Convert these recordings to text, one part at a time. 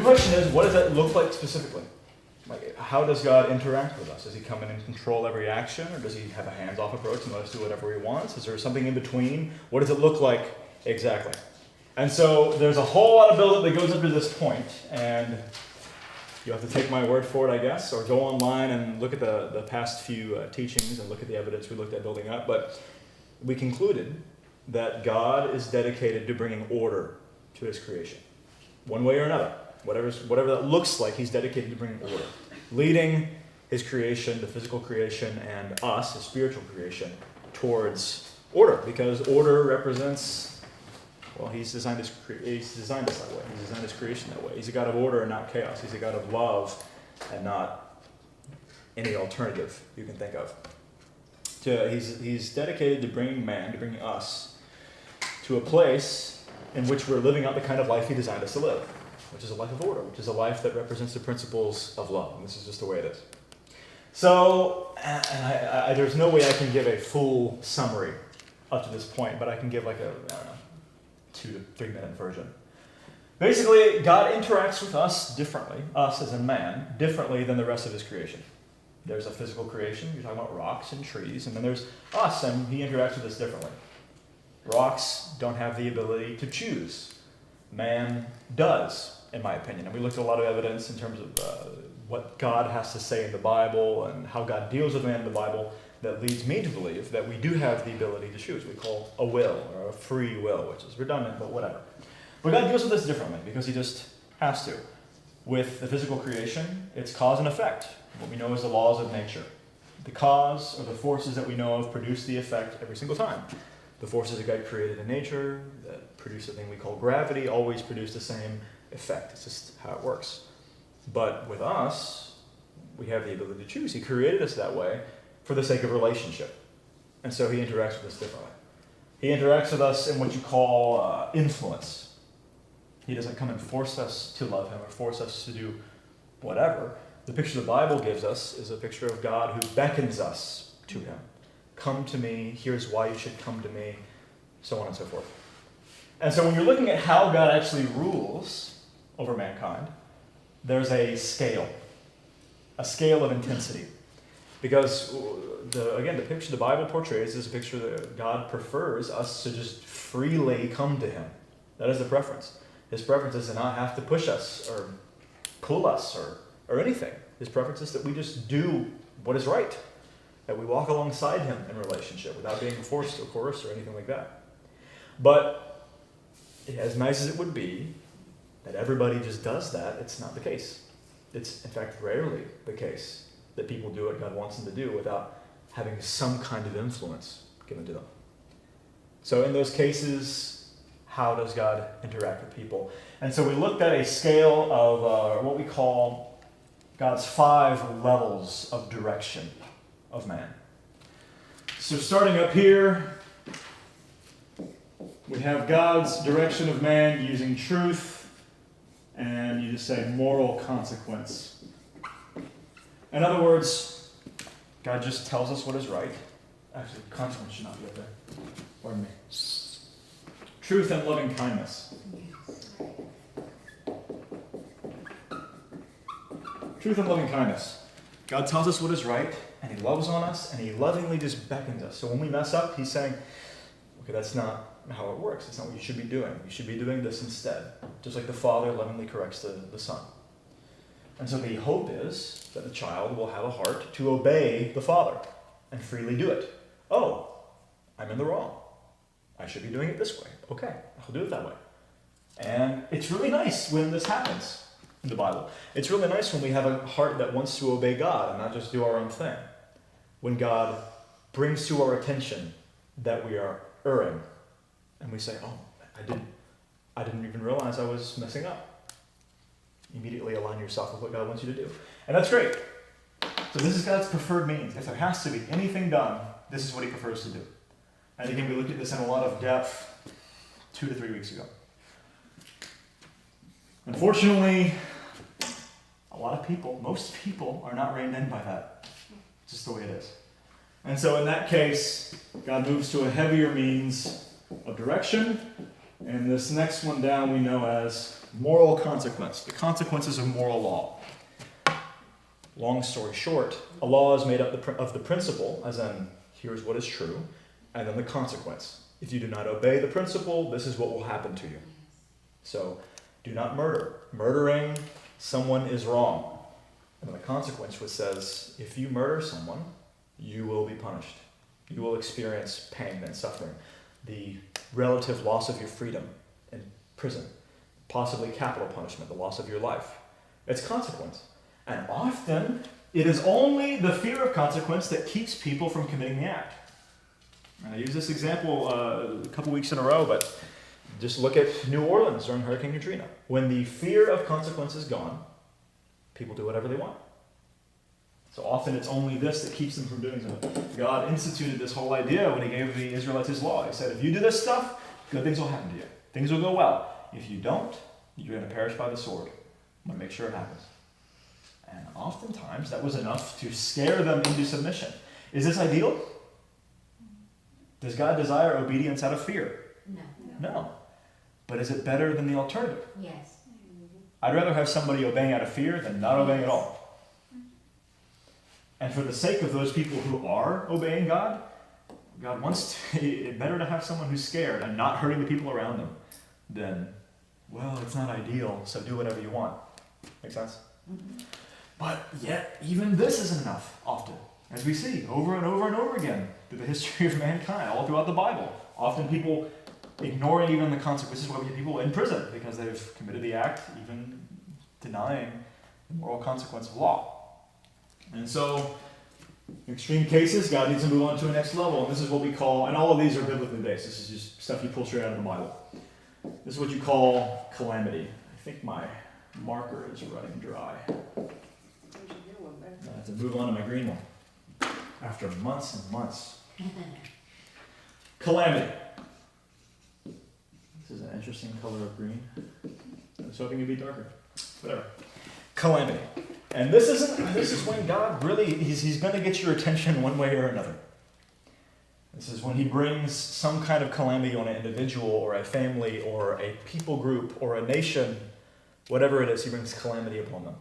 question is, what does that look like specifically? Like, how does God interact with us? Does he come in and control every action, or does he have a hands-off approach and let us do whatever he wants? Is there something in between? What does it look like exactly? And so there's a whole lot of build-up that goes up to this point, and you have to take my word for it, I guess, or go online and look at the past few teachings and look at the evidence we looked at building up. But we concluded that God is dedicated to bringing order to his creation, one way or another. Whatever that looks like, he's dedicated to bringing order, leading his creation, the physical creation, and us, his spiritual creation, towards order, because order represents, well, he's designed us that way. He's designed his creation that way. He's a God of order and not chaos. He's a God of love and not any alternative you can think of. He's dedicated to bringing us to a place in which we're living out the kind of life he designed us to live, which is a life of order, which is a life that represents the principles of love. And this is just the way it is. So, there's no way I can give a full summary up to this point, but I can give like a, 2 to 3 minute version. Basically, God interacts with us differently, us as a man, differently than the rest of his creation. There's a physical creation, you're talking about rocks and trees, and then there's us, and he interacts with us differently. Rocks don't have the ability to choose. Man does, in my opinion. And we looked at a lot of evidence in terms of what God has to say in the Bible and how God deals with man in the Bible that leads me to believe that we do have the ability to choose. We call a will, or a free will, which is redundant, but whatever. But God deals with this differently because he just has to. With the physical creation, it's cause and effect, what we know as the laws of nature. The cause, or the forces that we know of, produce the effect every single time. The forces that God created in nature that produce a thing we call gravity always produce the same effect. It's just how it works. But with us, we have the ability to choose. He created us that way for the sake of relationship. And so he interacts with us differently. He interacts with us in what you call influence. He doesn't come and force us to love him or force us to do whatever. The picture the Bible gives us is a picture of God who beckons us to him. Come to me, here's why you should come to me, so on and so forth. And so when you're looking at how God actually rules over mankind, there's a scale of intensity. Because, the picture the Bible portrays is a picture that God prefers us to just freely come to him. That is the preference. His preference is to not have to push us or pull us or anything. His preference is that we just do what is right, that we walk alongside him in relationship without being forced or coerced or anything like that. But as nice as it would be that everybody just does that, it's not the case. It's, in fact, rarely the case that people do what God wants them to do without having some kind of influence given to them. So in those cases, how does God interact with people? And so we looked at a scale of what we call God's 5 levels of direction of man. So starting up here, we have God's direction of man using truth, and you just say moral consequence. In other words, God just tells us what is right. Actually, consequence should not be up there. Pardon me. Truth and loving kindness. Truth and loving kindness. God tells us what is right, and he loves on us, and he lovingly just beckons us. So when we mess up, he's saying, okay, that's not how it works. It's not what you should be doing. You should be doing this instead. Just like the Father lovingly corrects the Son. And so the hope is that the child will have a heart to obey the Father and freely do it. Oh, I'm in the wrong. I should be doing it this way. Okay, I'll do it that way. And it's really nice when this happens in the Bible. It's really nice when we have a heart that wants to obey God and not just do our own thing. When God brings to our attention that we are erring, and we say, oh, I didn't even realize I was messing up. Immediately align yourself with what God wants you to do. And that's great. So this is God's preferred means. If there has to be anything done, this is what he prefers to do. And again, we looked at this in a lot of depth 2 to 3 weeks ago. Unfortunately, a lot of people, most people, are not reined in by that. It's just the way it is. And so in that case, God moves to a heavier means of direction, And this next one down we know as moral consequence, the consequences of moral law. Long story short, a law is made up of the principle, as in, here's what is true, and then the consequence. If you do not obey the principle, this is what will happen to you. So, do not murder. Murdering someone is wrong. And the consequence which says, if you murder someone, you will be punished. You will experience pain and suffering. The relative loss of your freedom in prison. Possibly capital punishment, the loss of your life. It's consequence. And often, it is only the fear of consequence that keeps people from committing the act. I use this example a couple weeks in a row, but just look at New Orleans during Hurricane Katrina. When the fear of consequence is gone, people do whatever they want. So often it's only this that keeps them from doing so. God instituted this whole idea when he gave the Israelites his law. He said, if you do this stuff, good things will happen to you. Things will go well. If you don't, you're going to perish by the sword. I'm going to make sure it happens. And oftentimes that was enough to scare them into submission. Is this ideal? Does God desire obedience out of fear? No. But is it better than the alternative? Yes. I'd rather have somebody obeying out of fear than not obeying at all. And for the sake of those people who are obeying God, God wants it better to have someone who's scared and not hurting the people around them than, well, it's not ideal, so do whatever you want. Make sense? Mm-hmm. But yet, even this isn't enough, often. As we see over and over and over again through the history of mankind, all throughout the Bible. Often people ignoring even the consequences, why we get people in prison because they've committed the act, even denying the moral consequence of law. And so, in extreme cases, God needs to move on to a next level, and this is what we call, and all of these are biblically based, this is just stuff you pull straight out of the Bible. This is what you call calamity. I think my marker is running dry. I have to move on to my green one. After months and months. Calamity. This is an interesting color of green. I was hoping it'd be darker. Whatever. Calamity. And this is when God really, he's going to get your attention one way or another. This is when he brings some kind of calamity on an individual or a family or a people group or a nation, whatever it is, he brings calamity upon them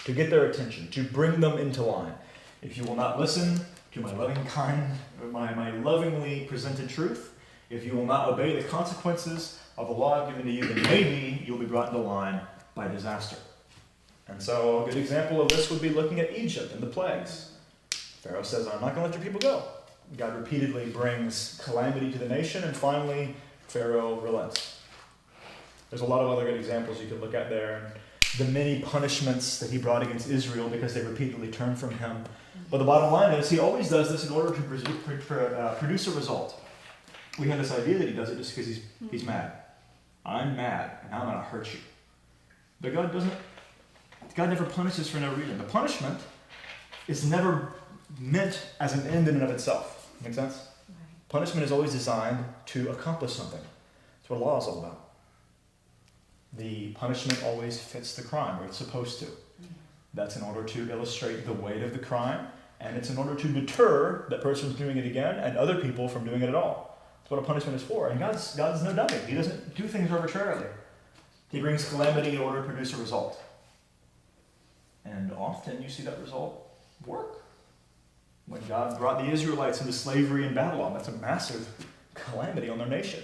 to get their attention, to bring them into line. If you will not listen to my my lovingly presented truth, if you will not obey the consequences of the law given to you, then maybe you'll be brought into line by disaster. And so a good example of this would be looking at Egypt and the plagues. Pharaoh says, I'm not going to let your people go. God repeatedly brings calamity to the nation, and finally Pharaoh relents. There's a lot of other good examples you could look at there, and the many punishments that he brought against Israel because they repeatedly turned from him. But the bottom line is he always does this in order to produce a result. We have this idea that he does it just because he's mad. I'm mad, and I'm going to hurt you. But God doesn't. God never punishes for no reason. The punishment is never meant as an end in and of itself. Make sense? Right. Punishment is always designed to accomplish something. That's what law is all about. The punishment always fits the crime, or it's supposed to. That's in order to illustrate the weight of the crime, and it's in order to deter that person from doing it again and other people from doing it at all. That's what a punishment is for. And God's no dummy. He doesn't do things arbitrarily. He brings calamity in order to produce a result. And often you see that result work. When God brought the Israelites into slavery in Babylon, that's a massive calamity on their nation.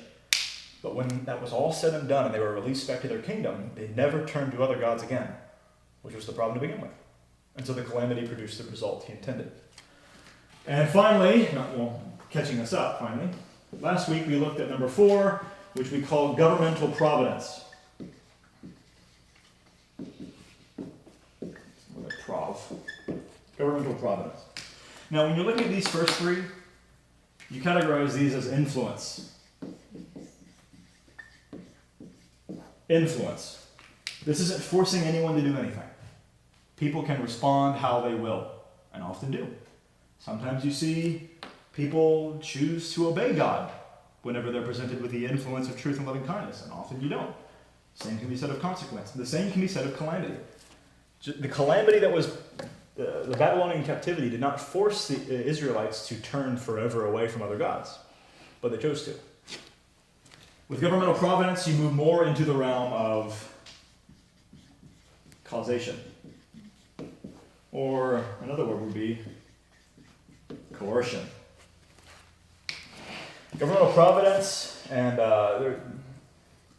But when that was all said and done and they were released back to their kingdom, they never turned to other gods again, which was the problem to begin with. And so the calamity produced the result he intended. And finally, catching us up finally, last week we looked at number 4, which we call governmental providence. Governmental providence. Now, when you're looking at these first 3, you categorize these as influence. Influence. This isn't forcing anyone to do anything. People can respond how they will, and often do. Sometimes you see people choose to obey God whenever they're presented with the influence of truth and loving kindness, and often you don't. Same can be said of consequence. The same can be said of calamity. The calamity that was the Babylonian captivity did not force the Israelites to turn forever away from other gods, but they chose to. With governmental providence, you move more into the realm of causation. Or another word would be coercion. Governmental providence, and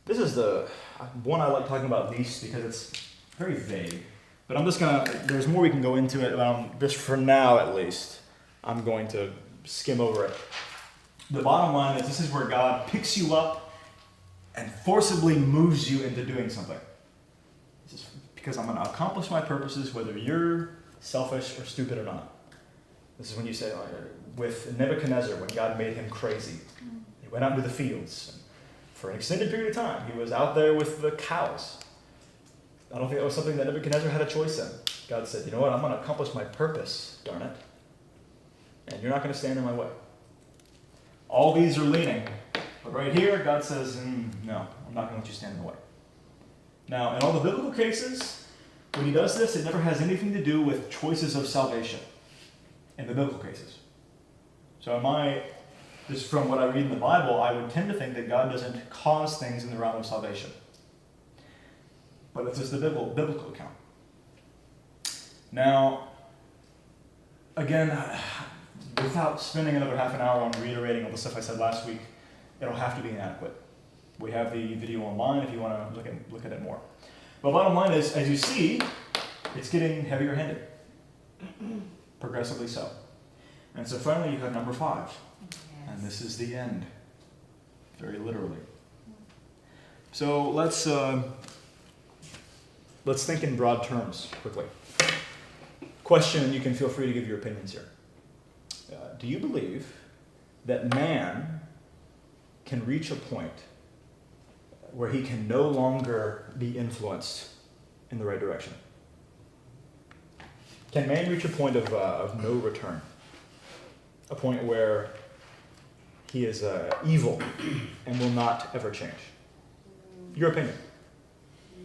this is the one I like talking about least because it's very vague. But I'm just there's more we can go into it, just for now at least, I'm going to skim over it. The bottom line is this is where God picks you up and forcibly moves you into doing something. This is because I'm going to accomplish my purposes whether you're selfish or stupid or not. This is when you say, with Nebuchadnezzar, when God made him crazy. He went out into the fields. And for an extended period of time, he was out there with the cows. I don't think that was something that Nebuchadnezzar had a choice in. God said, you know what, I'm going to accomplish my purpose, darn it. And you're not going to stand in my way. All these are leaning. But right here, God says, no, I'm not going to let you stand in the way. Now, in all the biblical cases, when he does this, it never has anything to do with choices of salvation. In the biblical cases. So just from what I read in the Bible, I would tend to think that God doesn't cause things in the realm of salvation. But it's just the biblical account. Now, again, without spending another half an hour on reiterating all the stuff I said last week, it'll have to be inadequate. We have the video online if you want to look at it more. But bottom line is, as you see, it's getting heavier handed. Progressively so. And so finally you have number 5. Yes. And this is the end. Very literally. So let's think in broad terms quickly. Question, and you can feel free to give your opinions here. Do you believe that man can reach a point where he can no longer be influenced in the right direction? Can man reach a point of no return? A point where he is evil and will not ever change? Your opinion?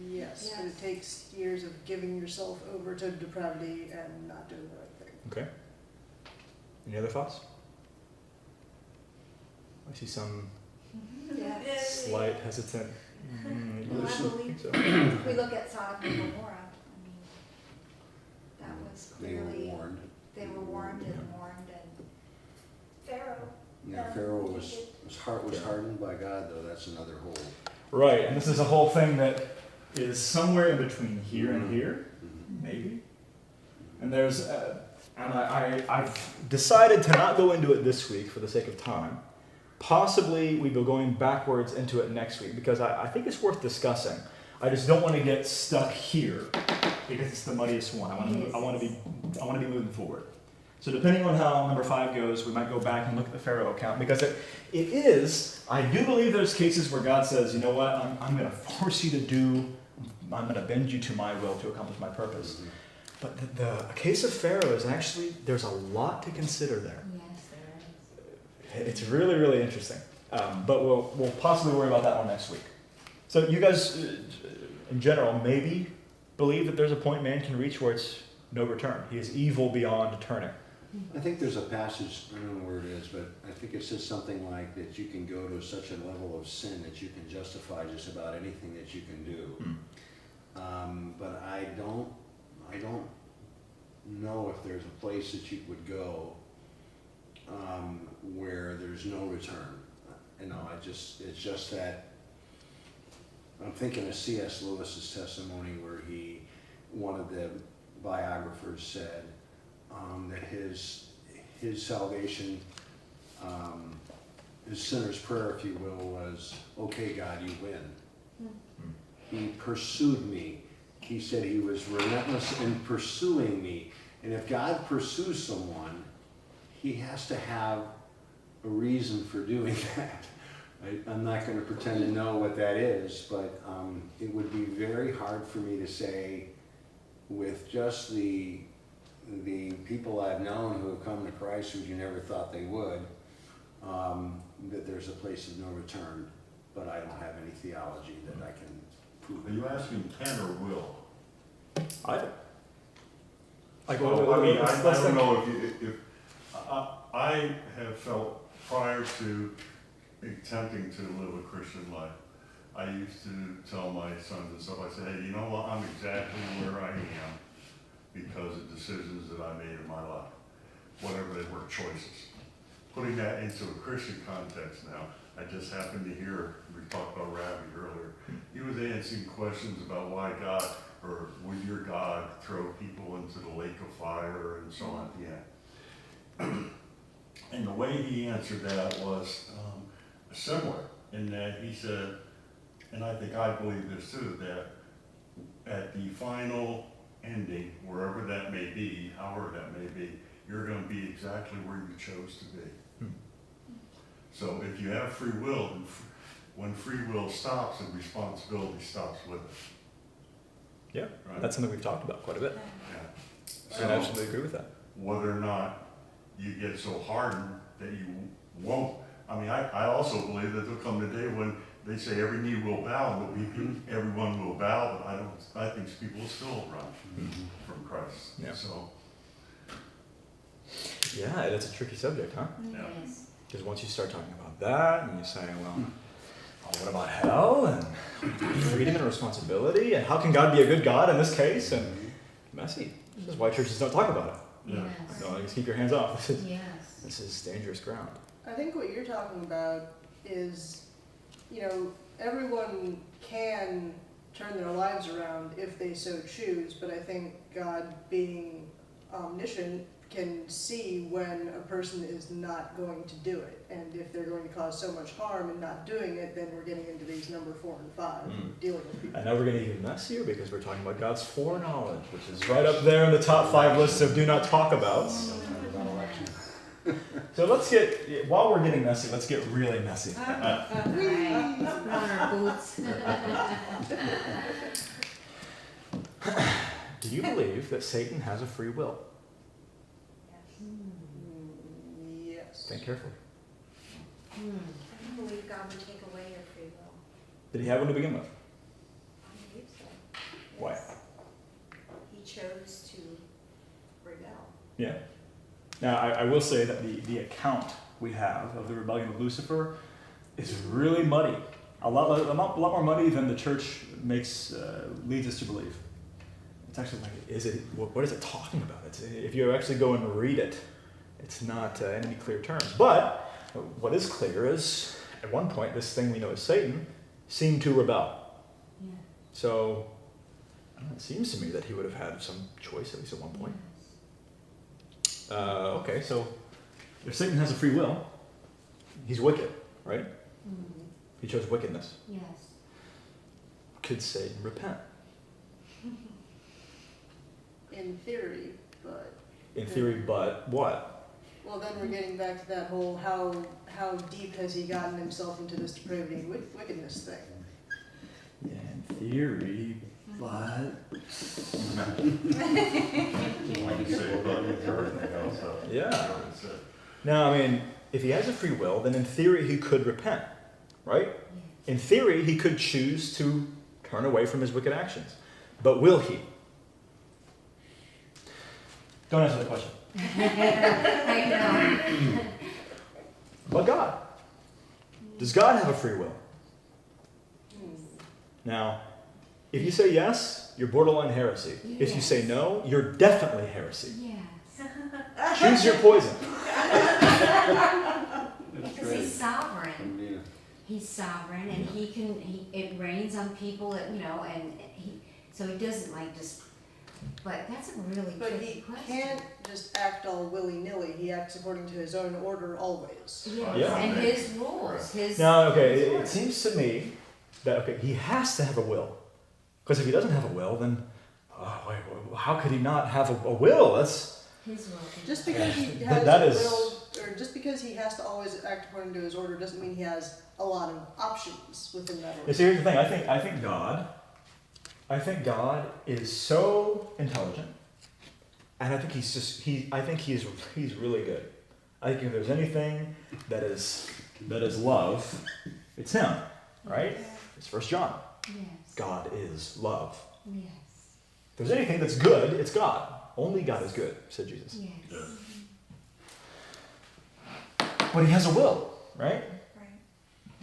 Yes, but it takes years of giving yourself over to depravity and not doing the right thing. Okay. Any other thoughts? I see some slight hesitant. Well, I believe so. If we look at Sodom and Gomorrah, that was clearly they were warned and Pharaoh. Yeah, Pharaoh was hardened by God, though. That's another whole. Right, and this is a whole thing that is somewhere in between here and here, maybe. And there's, I've decided to not go into it this week for the sake of time. Possibly we go going backwards into it next week because I think it's worth discussing. I just don't want to get stuck here because it's the muddiest one. I want to be moving forward. So depending on how number 5 goes, we might go back and look at the Pharaoh account because I do believe there's cases where God says, you know what, I'm going to force you to do, I'm going to bend you to my will to accomplish my purpose. Mm-hmm. But the case of Pharaoh is actually, there's a lot to consider there. Yes, there is. It's really, really interesting. But we'll possibly worry about that one next week. So you guys, in general, maybe believe that there's a point man can reach where it's no return. He is evil beyond turning. I think there's a passage, I don't know where it is, but I think it says something like that you can go to such a level of sin that you can justify just about anything that you can do. But I don't know if there's a place that you would go where there's no return. It's just that I'm thinking of C.S. Lewis's testimony where one of the biographers said that his salvation, his sinner's prayer, if you will, was, okay, God, you win. He pursued me. He said he was relentless in pursuing me. And if God pursues someone, he has to have a reason for doing that. I'm not going to pretend to know what that is, but it would be very hard for me to say with just the people I've known who have come to Christ who you never thought they would, that there's a place of no return, but I don't have any theology that I can prove. Are you asking can or will? Either. I don't know if I have felt prior to attempting to live a Christian life, I used to tell my sons and stuff, I said, hey, you know what, I'm exactly where I am because of decisions that I made in my life, whatever they were, choices. Putting that into a Christian context now, I just happened to hear, we talked about Ravi earlier, he was answering questions about why God, or would your God throw people into the lake of fire and so on at the end. And the way he answered that was similar in that he said, and I think I believe this too, that at the final ending, wherever that may be, however that may be, you're going to be exactly where you chose to be. So if you have free will, when free will stops, the responsibility stops with it. Yeah, Right? that's something we've talked about quite a bit. Yeah. And I absolutely agree with that. Whether or not you get so hardened that you won't. I mean, I also believe that there'll come a day when they say every knee will bow, everyone will bow, but I think people will still run from Christ. Yeah. So, Yeah, that's a tricky subject, huh? yeah. Yes. Because once you start talking about that, and you say, well, what about hell, and freedom and responsibility, and how can God be a good God in this case, and messy. This is why churches don't talk about it. Yeah. Yes. No, just keep your hands off. Yes. This is dangerous ground. I think what you're talking about is, you know, everyone can turn their lives around if they so choose, but I think God, being omniscient, can see when a person is not going to do it. And if they're going to cause so much harm in not doing it, then we're getting into these number 4 and 5, dealing with people. And now we're going to get even messier because we're talking about God's foreknowledge, which is right up there in the top 5 lists of do not talk about. So let's get, while we're getting messy, let's get really messy. Alright, let's put on our boots. Do you believe that Satan has a free will? Yes. Think carefully. I don't believe God would take away your free will. Did he have one to begin with? I believe so. Why? Yes. He chose to rebel. Yeah. Now, I will say that the account we have of the rebellion of Lucifer is really muddy. A lot more muddy than the church leads us to believe. It's actually like, what is it talking about? If you actually go and read it, it's not in any clear terms. But what is clear is, at one point, this thing we know as Satan seemed to rebel. Yeah. So, I don't know, it seems to me that he would have had some choice, at least at one point. Okay, so if Satan has a free will, he's wicked, right? He chose wickedness. Yes. Could Satan repent? In theory, but, In theory, but what? well, then we're getting back to that whole how deep has he gotten himself into this depravity and wickedness thing. Yeah, in theory, but... Like you say, but everything else. Yeah. Now, I mean, if he has a free will, then in theory he could repent, right? In theory, he could choose to turn away from his wicked actions. But will he? Don't answer the question. I know. But God. Does God have a free will? Now, if you say yes, you're borderline heresy. If you say no, you're definitely heresy. Yes. Choose your poison. Because he's sovereign. Yeah. He's sovereign, and it rains on people, and so he doesn't like just. But that's a really But tricky he question. can't just act all willy-nilly. He acts according to his own order always. Yes, Yeah. and his rules, his. Now, okay, his it orders. seems to me that, he has to have a will. Because if he doesn't have a will, then, how could he not have a will? That's... His will. Just because he That has a is- will, or just because he has to always act according to his order, doesn't mean he has a lot of options within that You order. see, here's the thing. I think God is so intelligent, and I think he's really good. I think if there's anything that is love, it's him, right? It's 1 John. Yes. God is love. Yes. If there's anything that's good, it's God. Only God is good, said Jesus. Yes. But he has a will, right? Right.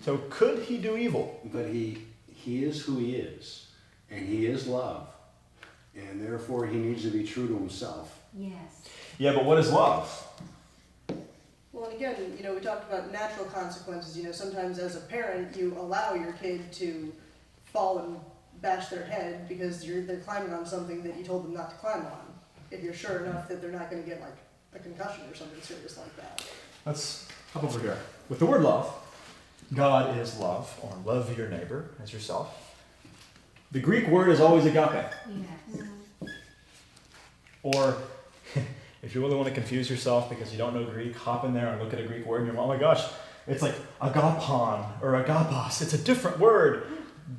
So could he do evil? But he is who he is, and he is love, and therefore he needs to be true to himself. Yes. Yeah, but what is love? Well, and again, you know, we talked about natural consequences. You know, sometimes as a parent, you allow your kid to fall and bash their head because they're climbing on something that you told them not to climb on. If you're sure enough that they're not going to get like a concussion or something serious like that. Let's hop over here. With the word love, God is love, or love your neighbor as yourself. The Greek word is always agape. Yes. Or if you really want to confuse yourself because you don't know Greek, hop in there and look at a Greek word and you're, oh my gosh, it's like agapon or agapos. It's a different word.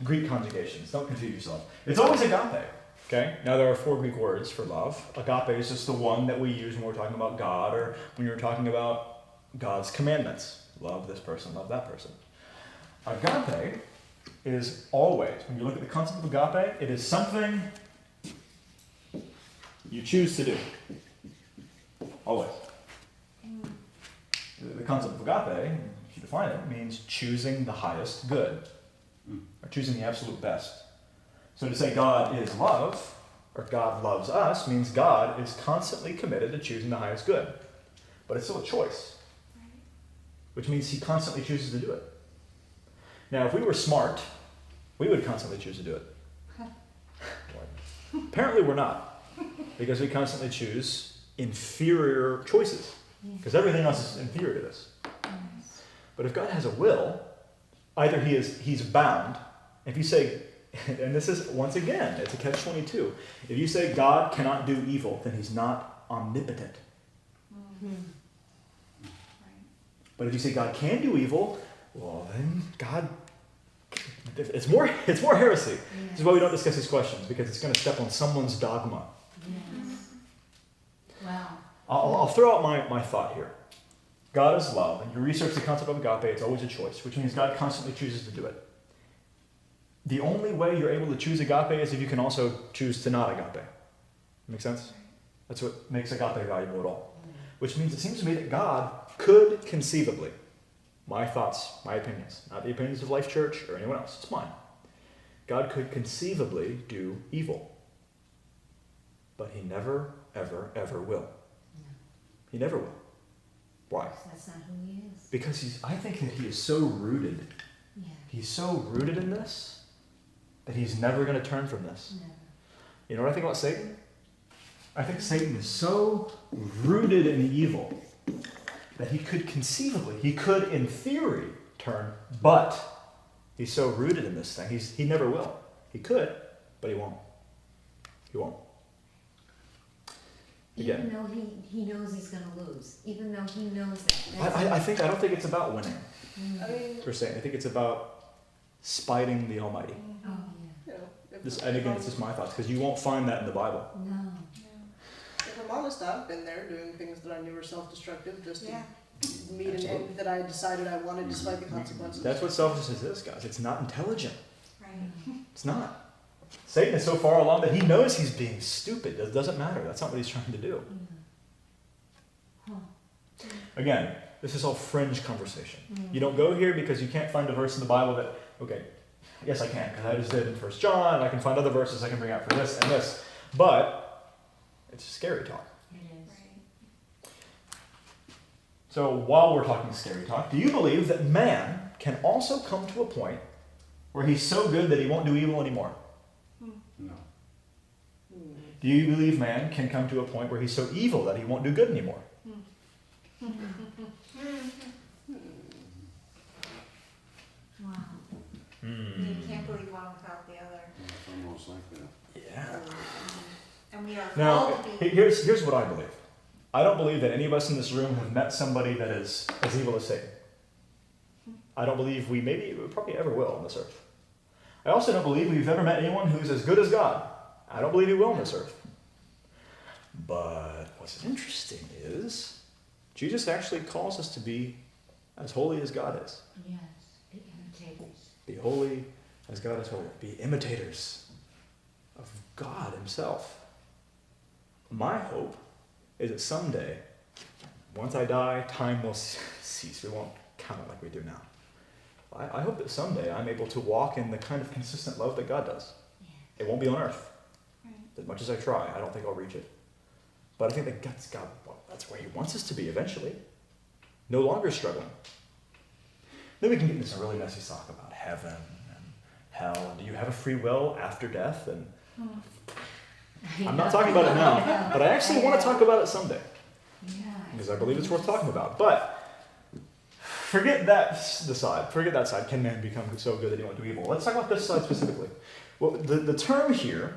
Greek conjugations. Don't confuse yourself. It's always agape. Okay? Now there are 4 Greek words for love. Agape is just the one that we use when we're talking about God or when you're talking about God's commandments. Love this person, love that person. Agape is always, when you look at the concept of agape, it is something you choose to do. Always. The concept of agape, if you define it, means choosing the highest good, or choosing the absolute best. So to say God is love, or God loves us, means God is constantly committed to choosing the highest good. But it's still a choice, which means he constantly chooses to do it. Now, if we were smart, we would constantly choose to do it. Apparently we're not, because we constantly choose inferior choices, because everything else is inferior to this. But if God has a will, either he's bound. If you say, and this is, once again, it's a catch-22. If you say God cannot do evil, then he's not omnipotent. But if you say God can do evil, well, then God, it's more heresy. This is why we don't discuss these questions, because it's going to step on someone's dogma. Yes. Wow. I'll throw out my thought here. God is love, and you research the concept of agape, it's always a choice, which means God constantly chooses to do it. The only way you're able to choose agape is if you can also choose to not agape. Make sense? That's what makes agape valuable at all. Which means it seems to me that God could conceivably, my thoughts, my opinions, not the opinions of Life Church or anyone else, it's mine. God could conceivably do evil. But he never, ever, ever will. He never will. Why? That's not who he is. Because I think that he is so rooted. Yeah. He's so rooted in this that he's never going to turn from this. Never. You know what I think about Satan? I think Satan is so rooted in evil that he could conceivably, he could in theory turn, but he's so rooted in this thing, he never will. He could, but he won't. He won't. Again. Even though he knows he's going to lose. Even though he knows that. I don't think it's about winning, I mean, per se. I think it's about spiting the Almighty. Oh, you know, And again, it's just my thoughts, because you won't find that in the Bible. yeah. No. if I'm honest, I've been there doing things that I knew were self-destructive just to meet an Absolutely. end that I decided I wanted despite the consequences. That's what selfishness is, guys. It's not intelligent. Right. It's not. Satan is so far along that he knows he's being stupid. It doesn't matter. That's not what he's trying to do. Huh. Again, this is all fringe conversation. You don't go here because you can't find a verse in the Bible that, okay, yes I can, because I just did in 1 John, and I can find other verses I can bring out for this and this. But it's scary talk. It is. So while we're talking scary talk, do you believe that man can also come to a point where he's so good that he won't do evil anymore? No. Do you believe man can come to a point where he's so evil that he won't do good anymore? Wow. You can't believe one without the other. It's almost like that. Yeah. And we are Now, called to be. here's what I believe. I don't believe that any of us in this room have met somebody that is as evil as Satan. I don't believe we probably ever will on this earth. I also don't believe we've ever met anyone who's as good as God. I don't believe we will on this earth. But what's interesting is Jesus actually calls us to be as holy as God is. Yes. Be imitators. Be holy as God is holy. Be imitators of God himself. My hope is that someday, once I die, time will cease. We won't count it like we do now. I hope that someday I'm able to walk in the kind of consistent love that God does. It won't be on earth. Right. As much as I try, I don't think I'll reach it. But I think that that's where he wants us to be eventually. No longer struggling. Then we can get into some really messy talk about heaven and hell. And do you have a free will after death? And I'm not talking about it now, but I actually want to talk about it someday. Yeah. Because I believe it's worth talking about. But forget that side. Forget that side. Can man become so good that he won't do evil? Let's talk about this side specifically. Well, the term here,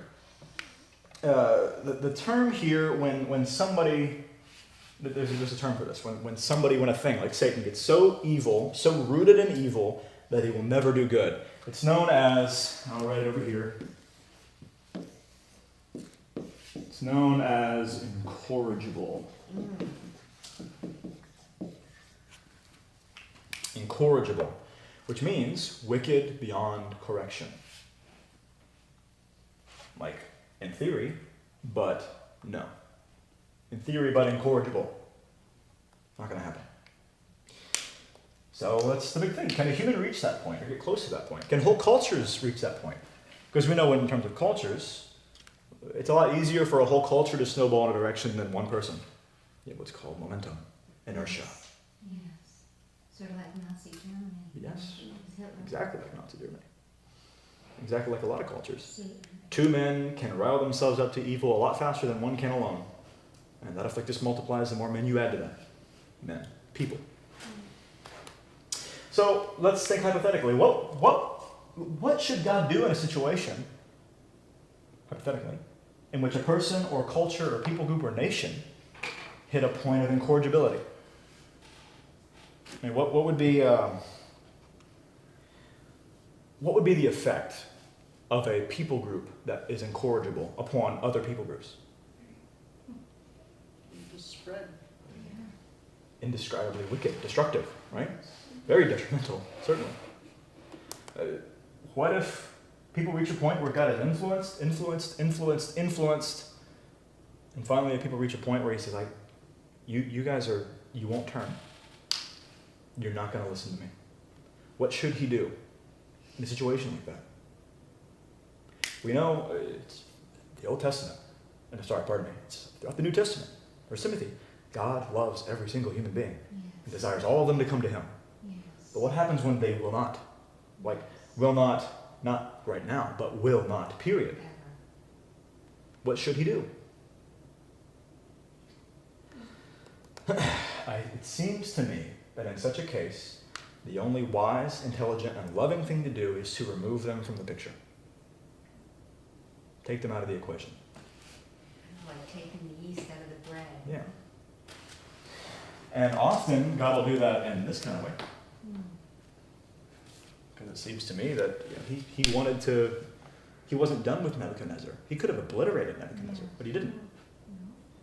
when somebody, there's a term for this. When a thing like Satan gets so evil, so rooted in evil that he will never do good. It's known as, I'll write it over here. It's known as incorrigible. Incorrigible, which means wicked beyond correction. Like, in theory, but no. In theory, but incorrigible. Not going to happen. So that's the big thing. Can a human reach that point or get close to that point? Can whole cultures reach that point? Because we know in terms of cultures, it's a lot easier for a whole culture to snowball in a direction than one person. You have what's called momentum, inertia. Yes. Sort of like Nazi Germany. Yes. Hitler. Exactly like Nazi Germany. Exactly like a lot of cultures. Satan. Two men can rile themselves up to evil a lot faster than one can alone. And that effect just multiplies the more men you add to them. Men. People. So let's think hypothetically. What should God do in a situation, hypothetically, in which a person or culture or people group or nation hit a point of incorrigibility? I mean, what would be the effect of a people group that is incorrigible upon other people groups? Just spread. Indescribably wicked, destructive, right? Very detrimental, certainly. What if people reach a point where God is influenced, and finally people reach a point where he says, you guys you won't turn. You're not going to listen to me. What should he do in a situation like that? We know it's the Old Testament, it's throughout the New Testament. There's Timothy. God loves every single human being. He desires all of them to come to him. Yes. But what happens when they will not? Not right now, but will not, period. Ever. What should he do? It seems to me that in such a case, the only wise, intelligent, and loving thing to do is to remove them from the picture. Take them out of the equation. Like taking the yeast out of the bread. Yeah. And often, God will do that in this kind of way. Because it seems to me that he wasn't done with Nebuchadnezzar. He could have obliterated Nebuchadnezzar, but he didn't.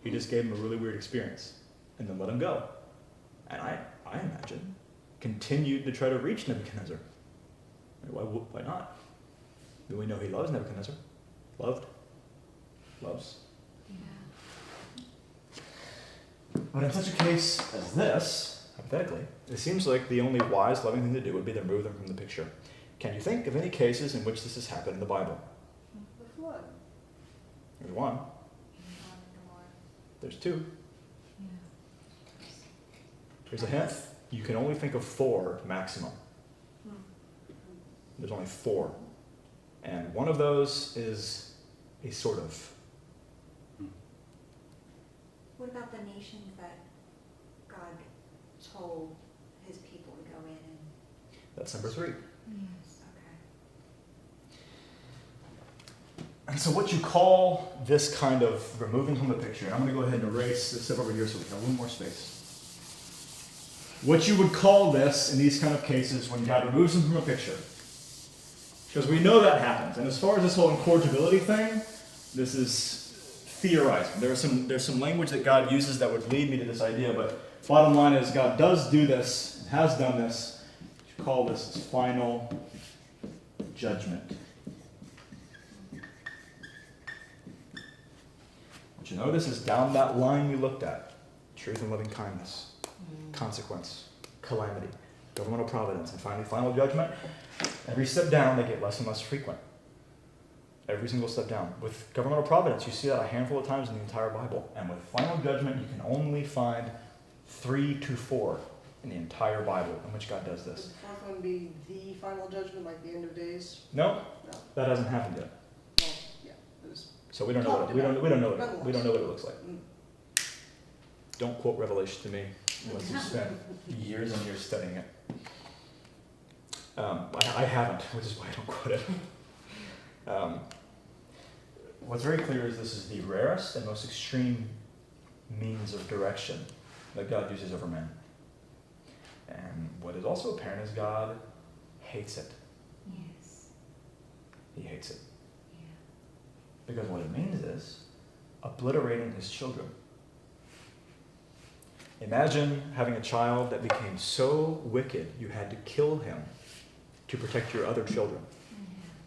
He just gave him a really weird experience and then let him go. And I imagine, continued to try to reach Nebuchadnezzar. Why not? Do we know he loves Nebuchadnezzar? Loves. But in such a case as this, hypothetically, it seems like the only wise, loving thing to do would be to remove them from the picture. Can you think of any cases in which this has happened in the Bible? The flood. There's one. There's two. Here's a hint. You can only think of 4 maximum. There's only 4. And one of those is a sort of. What about the nations that God told his people to go in and? That's number 3. Yes. Okay. And so what you call this kind of removing from the picture, I'm going to go ahead and erase this stuff over here so we have a little more space. What you would call this in these kind of cases when God removes them from a picture. Because we know that happens. And as far as this whole incorrigibility thing, this is theorizing. There's some language that God uses that would lead me to this idea, but bottom line is God does do this, and has done this. You call this his final judgment. What you notice is down that line we looked at, truth and loving kindness, consequence, calamity. governmental providence, and finally final judgment. Every step down, they get less and less frequent. Every single step down. With governmental providence, you see that a handful of times in the entire Bible. And with final judgment, you can only find 3 to 4 in the entire Bible in which God does Would this. the fourth one be the final judgment, like the end of days? No, No. that hasn't happened yet. Well, yeah, it was. So we don't know what we don't know what we don't know what it looks like. Mm. Don't quote Revelation to me unless you spent years and years studying it. I haven't, which is why I don't quote it. What's very clear is this is the rarest and most extreme means of direction that God uses over man. And what is also apparent is God hates it. Yes. He hates it. Yeah. Because what it means is obliterating his children. Imagine having a child that became so wicked you had to kill him to protect your other children.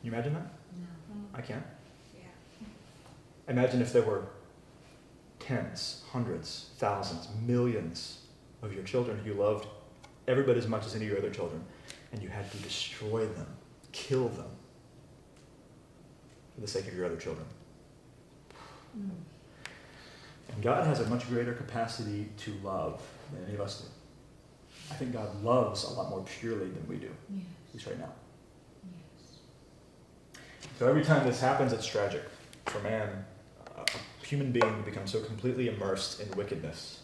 You imagine that? No. I can't. Yeah. Imagine if there were tens, hundreds, thousands, millions of your children who you loved every bit as much as any of your other children, and you had to destroy them, kill them, for the sake of your other children. Mm. And God has a much greater capacity to love than any of us do. I think God loves a lot more purely than we do, Yes. at least right now. Yes. So every time this happens, it's tragic. For man, a human being becomes so completely immersed in wickedness,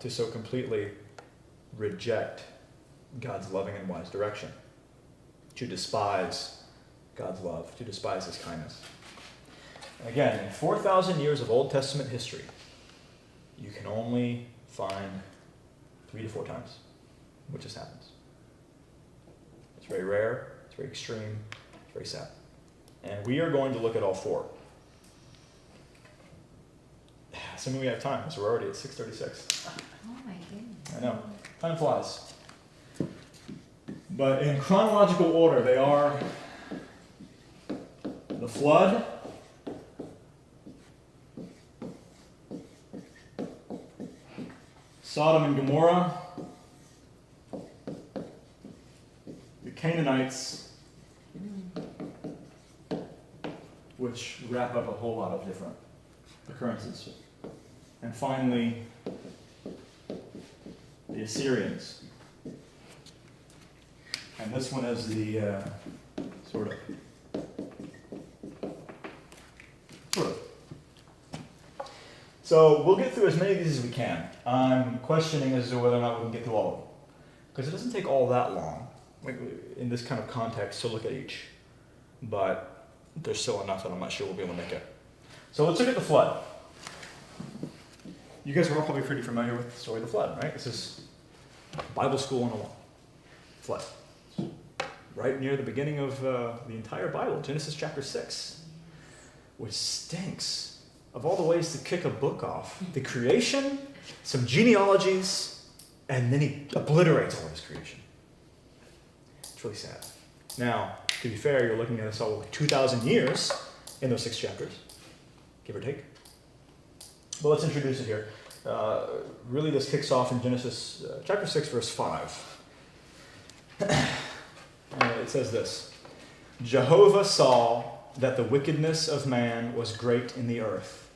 to so completely reject God's loving and wise direction, to despise God's love, to despise his kindness. And again, in 4,000 years of Old Testament history, you can only find 3 to 4 times in which this happens. It's very rare, it's very extreme, it's very sad. And we are going to look at all 4. Assuming we have time, because we're already at 6:36. Oh my goodness. I know. Time flies. But in chronological order, they are the flood, Sodom and Gomorrah, the Canaanites, which wrap up a whole lot of different occurrences. And finally, the Assyrians. And this one is the sort of. So we'll get through as many of these as we can. I'm questioning as to whether or not we can get through all of them. Because it doesn't take all that long, in this kind of context, to look at each. But there's still enough that I'm not sure we'll be able to make it. So let's look at the flood. You guys are all probably pretty familiar with the story of the flood, right? This is Bible school 101. Flood. Right near the beginning of the entire Bible, Genesis chapter 6, which stinks of all the ways to kick a book off. The creation, some genealogies, and then he obliterates all of his creation. It's really sad. Now, to be fair, you're looking at us all like 2,000 years in those 6 chapters, give or take. But let's introduce it here. Really, this kicks off in Genesis chapter 6, verse 5. It says this: Jehovah saw that the wickedness of man was great in the earth,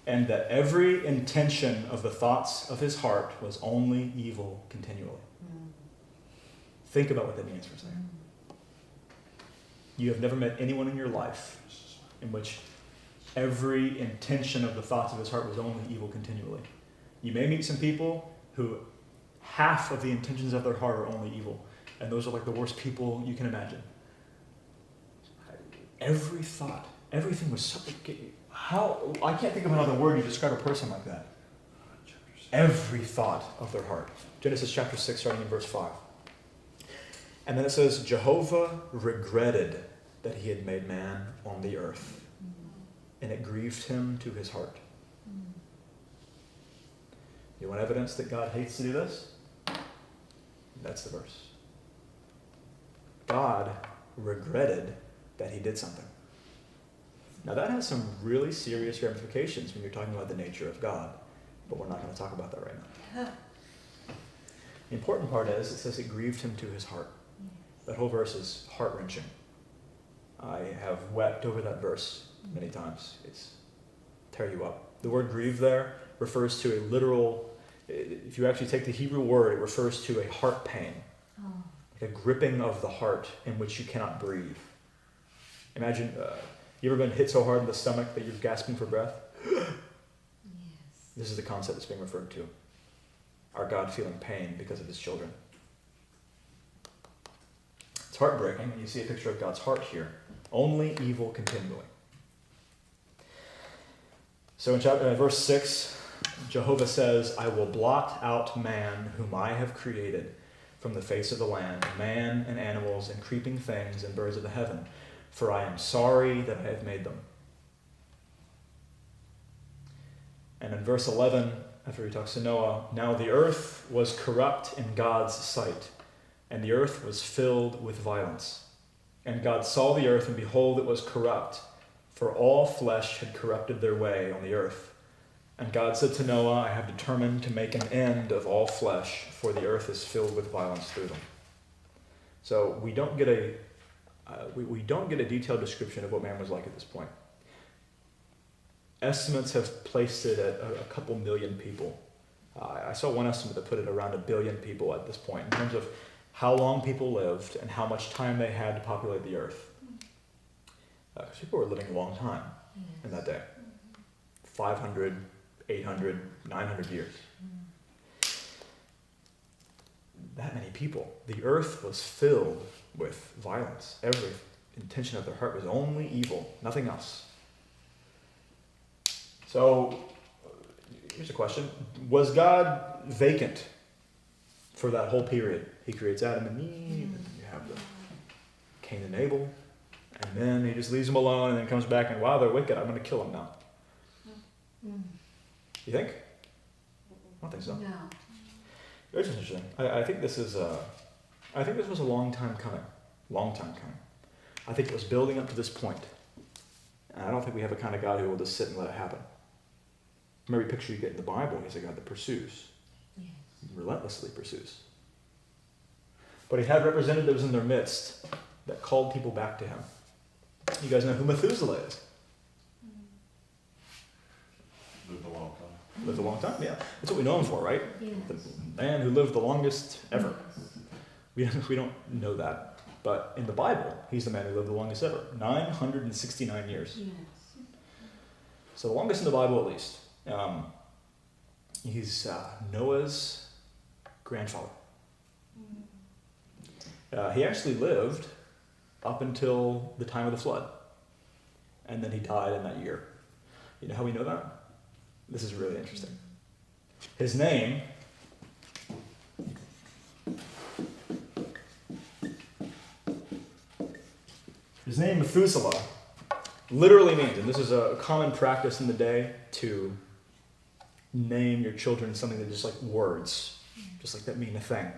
and that every intention of the thoughts of his heart was only evil continually. Think about what that means for a second. You have never met anyone in your life in which every intention of the thoughts of his heart was only evil continually. You may meet some people who half of the intentions of their heart are only evil, and those are like the worst people you can imagine. Every thought, everything was so... How? I can't think of another word to describe a person like that. Every thought of their heart. Genesis chapter 6, starting in verse 5. And then it says, Jehovah regretted that he had made man on the earth, and it grieved him to his heart. You want evidence that God hates to do this? That's the verse. God regretted that he did something. Now that has some really serious ramifications when you're talking about the nature of God, but we're not going to talk about that right now. The important part is, it says it grieved him to his heart. That whole verse is heart-wrenching. I have wept over that verse many times. It's tear you up. The word grieve there refers to a literal, if you actually take the Hebrew word, it refers to a heart pain. Oh. Like a gripping of the heart in which you cannot breathe. Imagine, you ever been hit so hard in the stomach that you're gasping for breath? Yes. This is the concept that's being referred to. Our God feeling pain because of his children. It's heartbreaking, and you see a picture of God's heart here. Only evil continually. So in verse 6, Jehovah says, I will blot out man whom I have created from the face of the land, man and animals and creeping things and birds of the heaven, for I am sorry that I have made them. And in verse 11, after he talks to Noah, now the earth was corrupt in God's sight, and the earth was filled with violence. And God saw the earth, and behold, it was corrupt, for all flesh had corrupted their way on the earth. And God said to Noah, I have determined to make an end of all flesh, for the earth is filled with violence through them. So we don't get a detailed description of what man was like at this point. Estimates have placed it at a couple million people. I saw one estimate that put it around 1 billion people at this point in terms of how long people lived and how much time they had to populate the earth. Because people were living a long time in that day. 500, 800, 900 years. That many people. The earth was filled with violence. Every intention of their heart was only evil, nothing else. So, here's a question. Was God vacant for that whole period? He creates Adam and Eve, and you have the Cain and Abel, and then he just leaves them alone and then comes back and, wow, they're wicked, I'm going to kill them now. You think? I don't think so. No. It's interesting. I think this was a long time coming. Long time coming. I think it was building up to this point. And I don't think we have a kind of God who will just sit and let it happen. From every picture you get in the Bible, he's a God that pursues. Yes. Relentlessly pursues. But he had representatives in their midst that called people back to him. You guys know who Methuselah is? Lived a long time. Lived a long time? Yeah. That's what we know him for, right? Yes. The man who lived the longest ever. We don't know that. But in the Bible, he's the man who lived the longest ever. 969 years. Yes. So the longest in the Bible, at least. He's Noah's grandfather. He actually lived up until the time of the flood. And then he died in that year. You know how we know that? This is really interesting. His name Methuselah literally means, and this is a common practice in the day, to name your children something that just like words, just like that mean a thing.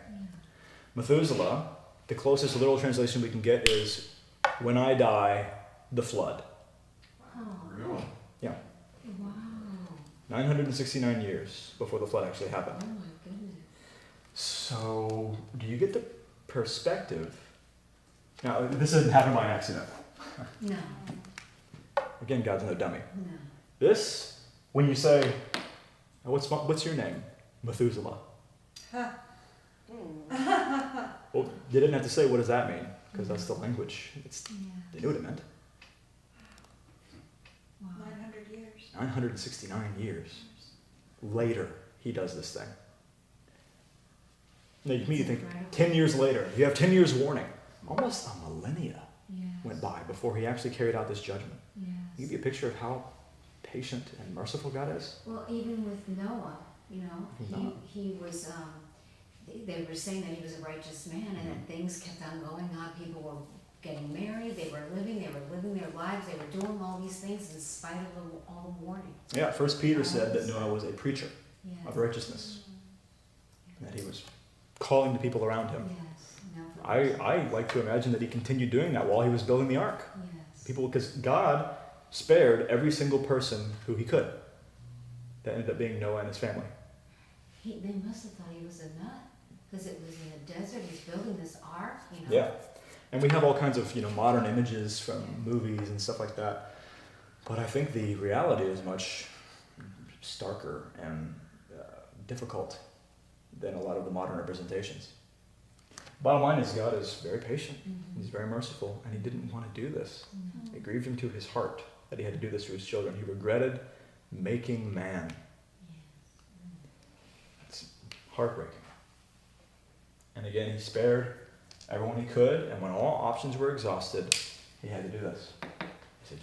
Methuselah, the closest literal translation we can get is, when I die, the flood. Oh, Really? Yeah. wow. 969 years before the flood actually happened. Oh my goodness. So, do you get the perspective? Now, this didn't happen by accident. No, Again, God's no dummy. no. This, when you say, what's your name? Methuselah. Well, they didn't have to say, what does that mean? Because that's the language. They knew what it meant. Wow. 900 years. 969 years later, he does this thing. Now, you think, incredible. 10 years later, you have 10 years warning. Almost a millennia Yes. went by before he actually carried out this judgment. Yes. Can you give you a picture of how patient and merciful God is? Well, even with Noah, you know, Noah. he was, they were saying that he was a righteous man, and that things kept on going on. People were getting married, they were living their lives, they were doing all these things in spite of all the warnings. Yeah, First Peter said that Noah was a preacher Yes. of righteousness, and that he was calling the people around him. Yes. No, I like to imagine that he continued doing that while he was building the ark. yes. People, because God spared every single person who he could. That ended up being Noah and his family. They must have thought he was a nut. Because it was in the desert, he's building this ark, you know? Yeah. And we have all kinds of, modern images from movies and stuff like that. But I think the reality is much starker and difficult than a lot of the modern representations. Bottom line is God is very patient. Mhm. He's very merciful, and he didn't want to do this. Mhm. It grieved him to his heart that he had to do this to his children. He regretted making man. It's heartbreaking. And again, he spared everyone he could, and when all options were exhausted, he had to do this. He said,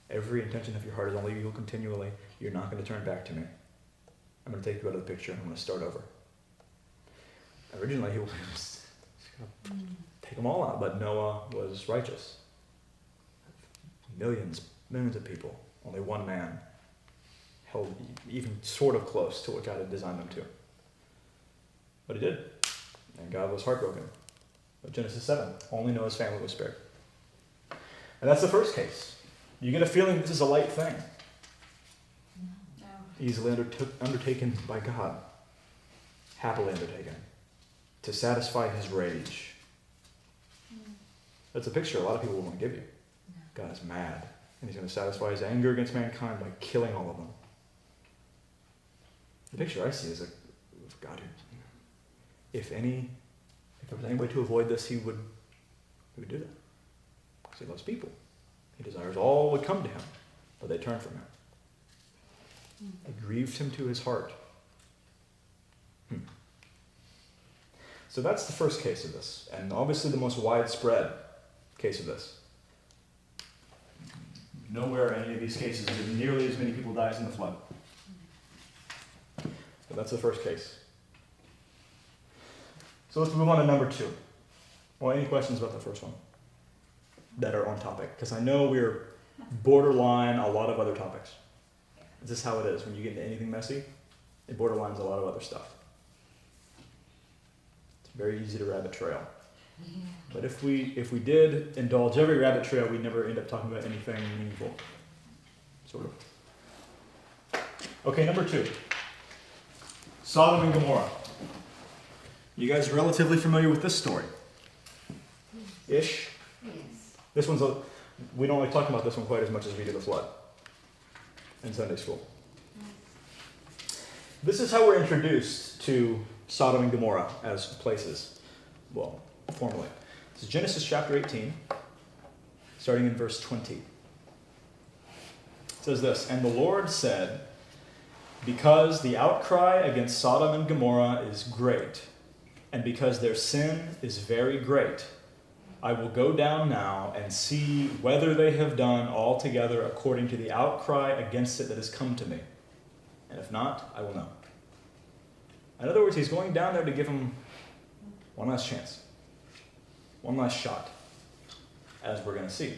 every intention of your heart is only evil continually. You're not going to turn back to me. I'm going to take you out of the picture, and I'm going to start over. Originally, he was going to take them all out, but Noah was righteous. Millions of people, only one man held even sort of close to what God had designed them to. But he did, and God was heartbroken. But Genesis 7, only Noah's family was spared. And that's the first case. You get a feeling this is a light thing, No. easily undertaken by God, happily undertaken, to satisfy his rage. That's a picture a lot of people will want to give you. God is mad, and he's going to satisfy his anger against mankind by killing all of them. The picture I see is of God who, if there was any way to avoid this, he would do that. Because he loves people. He desires all would come to him, but they turn from him. It grieved him to his heart. So that's the first case of this, and obviously the most widespread case of this. Nowhere in any of these cases did nearly as many people die as in the flood. So that's the first case. So let's move on to number 2. Well, any questions about the first one that are on topic? Because I know we're borderline a lot of other topics. This is how it is. When you get into anything messy, it borderlines a lot of other stuff. It's very easy to rabbit trail. But if we did indulge every rabbit trail, we'd never end up talking about anything meaningful. Sort of. Okay, number 2. Sodom and Gomorrah. You guys relatively familiar with this story? Ish? Yes. This one's we don't like talking about this one quite as much as we do the flood in Sunday school. This is how we're introduced to Sodom and Gomorrah as places. Well, formally. This is Genesis chapter 18, starting in verse 20. It says this, "And the Lord said, because the outcry against Sodom and Gomorrah is great, and because their sin is very great, I will go down now and see whether they have done altogether according to the outcry against it that has come to me. And if not, I will know." In other words, he's going down there to give them one last chance. One last shot, as we're going to see.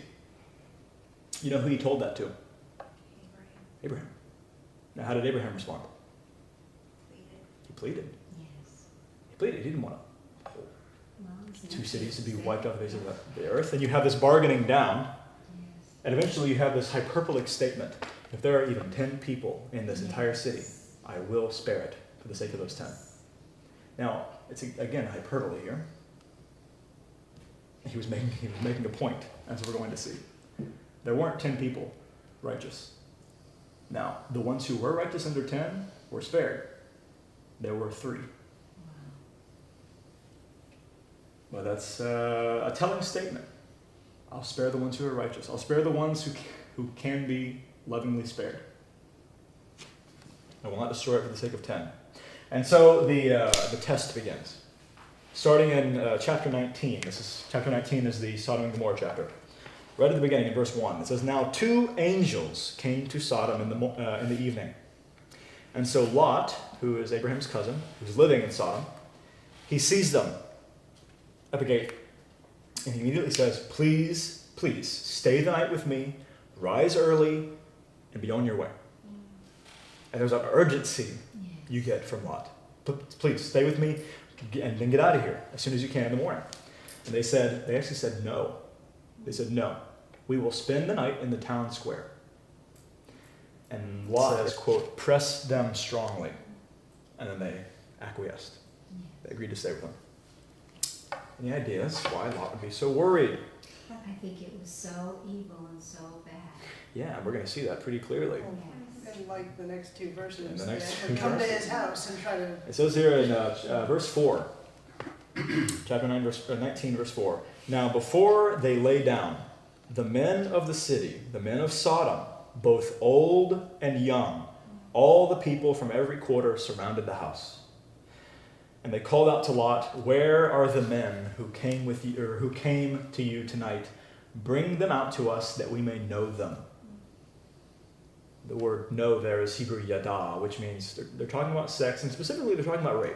You know who he told that to? Abraham. Now, how did Abraham respond? He pleaded. Yes. He pleaded. He didn't want Well, it's 2 cities to be interesting. wiped off the face of the earth. And you have this bargaining down, Yes. and eventually you have this hyperbolic statement. If there are even 10 people in this entire city, I will spare it for the sake of those 10. Now, it's again hyperbole here. He was making a point, as we're going to see. There weren't 10 people righteous. Now, the ones who were righteous under 10 were spared. There were 3. Wow. But that's a telling statement. I'll spare the ones who are righteous. I'll spare the ones who can be lovingly spared. I will not destroy it for the sake of 10. And so the test begins. Starting in chapter 19. Chapter 19 is the Sodom and Gomorrah chapter. Right at the beginning, in verse 1, it says, "Now 2 angels came to Sodom in the evening. And so Lot, who is Abraham's cousin, who's living in Sodom, he sees them at the gate. And he immediately says, 'Please, please, stay the night with me, rise early, and be on your way.'" And there's an urgency you get from Lot. "Please, stay with me, and then get out of here as soon as you can in the morning." And they actually said no. They said, "No, we will spend the night in the town square." And Lot says, quote, "Press them strongly." And then they acquiesced. They agreed to stay with him. Any ideas why Lot would be so worried? I think it was so evil and so bad. Yeah, we're going to see that pretty clearly. And like the next two verses, And the they next actually two come to verses. his house and try to. It says here in verse 4, chapter 9, 19, verse 4. Now before they lay down, the men of the city, the men of Sodom, both old and young, all the people from every quarter surrounded the house. And they called out to Lot, "Where are the men who came with you, or who came to you tonight? Bring them out to us that we may know them." The word "know" there is Hebrew yada, which means they're talking about sex, and specifically they're talking about rape.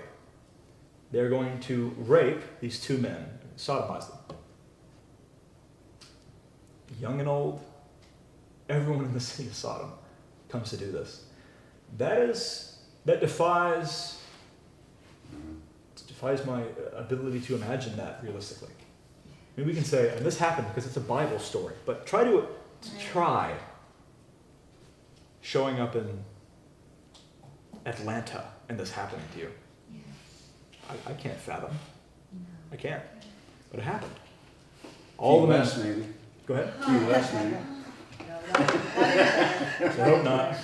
They're going to rape these two men, sodomize them. Young and old, everyone in the city of Sodom comes to do this. That defies my ability to imagine that realistically. I mean, we can say, and this happened because it's a Bible story, but try showing up in Atlanta and this happening to you. Yeah. I can't fathom. No. I can't. But it happened. Key All the men. West, maybe. Go ahead. Key West, maybe. No, not I hope not.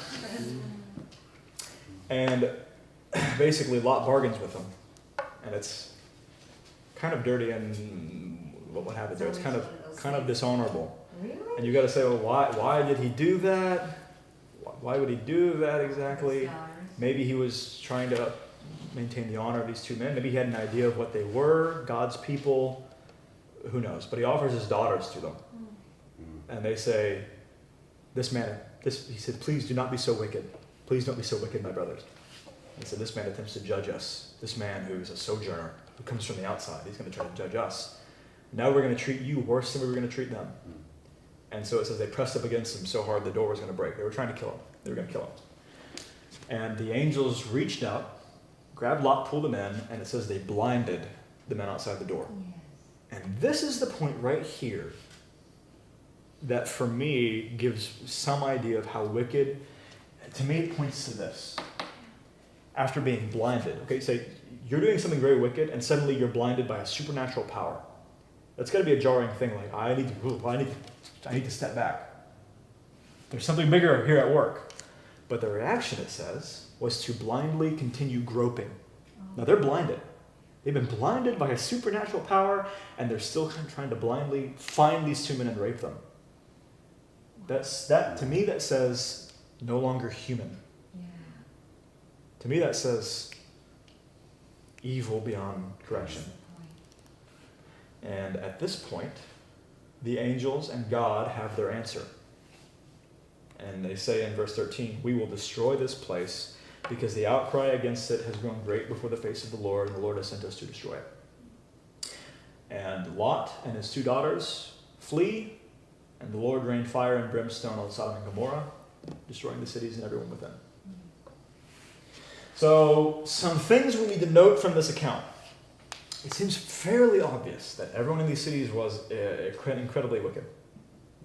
And basically, Lot bargains with them, and it's kind of dirty. And what happened there? It's kind of dishonorable. Really? And you got to say, well, why did he do that? Why would he do that exactly? Maybe he was trying to maintain the honor of these two men. Maybe he had an idea of what they were, God's people. Who knows? But he offers his daughters to them. And they say, he said, "Please do not be so wicked. Please don't be so wicked, my brothers." He said, "This man attempts to judge us. This man who is a sojourner, who comes from the outside, he's going to try to judge us. Now we're going to treat you worse than we were going to treat them." And so it says they pressed up against him so hard the door was going to break. They were trying to kill him. They were going to kill him. And the angels reached out, grabbed Lot, pulled him in, and it says they blinded the men outside the door. Yes. And this is the point right here that for me gives some idea of how wicked. To me, it points to this. After being blinded, okay, say you're doing something very wicked, and suddenly you're blinded by a supernatural power. That's got to be a jarring thing. Like I need to step back. There's something bigger here at work. But the reaction, it says, was to blindly continue groping. Now they're blinded. They've been blinded by a supernatural power, and they're still kind of trying to blindly find these two men and rape them. To me, that says no longer human. Yeah. To me, that says evil beyond correction. That's the point. And at this point, the angels and God have their answer. And they say in verse 13, "We will destroy this place because the outcry against it has grown great before the face of the Lord, and the Lord has sent us to destroy it." And Lot and his two daughters flee, and the Lord rained fire and brimstone on Sodom and Gomorrah, destroying the cities and everyone within. So, some things we need to note from this account. It seems fairly obvious that everyone in these cities was incredibly wicked,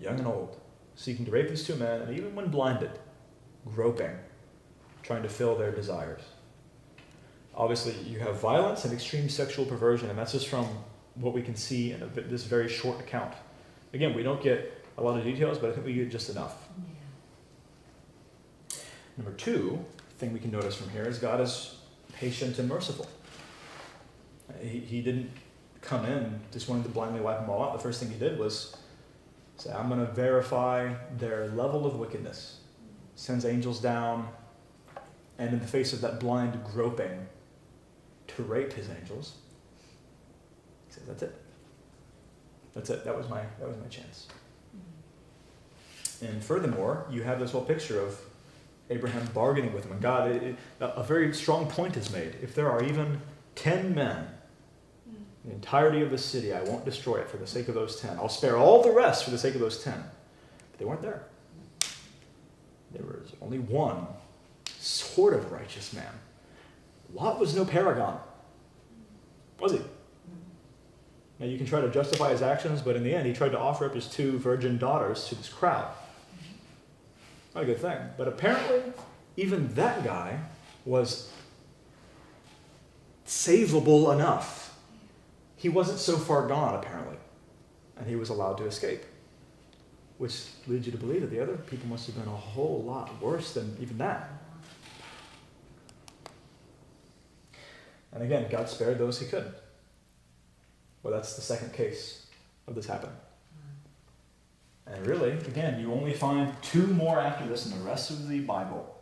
young and old, seeking to rape these two men, and even when blinded, groping, trying to fill their desires. Obviously, you have violence and extreme sexual perversion, and that's just from what we can see in this very short account. Again, we don't get a lot of details, but I think we get just enough. Yeah. Number two thing we can notice from here is God is patient and merciful. He didn't come in just wanting to blindly wipe them all out. The first thing he did was say, "I'm going to verify their level of wickedness." Sends angels down, and in the face of that blind groping to rape his angels, he says, "That's it. That's it. That was my chance." And furthermore, you have this whole picture of Abraham bargaining with him. And God, a very strong point is made. If there are even 10 men, the entirety of the city, I won't destroy it for the sake of those 10. I'll spare all the rest for the sake of those 10. But they weren't there. There was only one sort of righteous man. Lot was no paragon, was he? Now you can try to justify his actions, but in the end he tried to offer up his two virgin daughters to this crowd. Not a good thing. But apparently, even that guy was savable enough. He wasn't so far gone, apparently, and he was allowed to escape, which leads you to believe that the other people must have been a whole lot worse than even that. And again, God spared those he could. Well, that's the second case of this happening. And really, again, you only find 2 more after this in the rest of the Bible.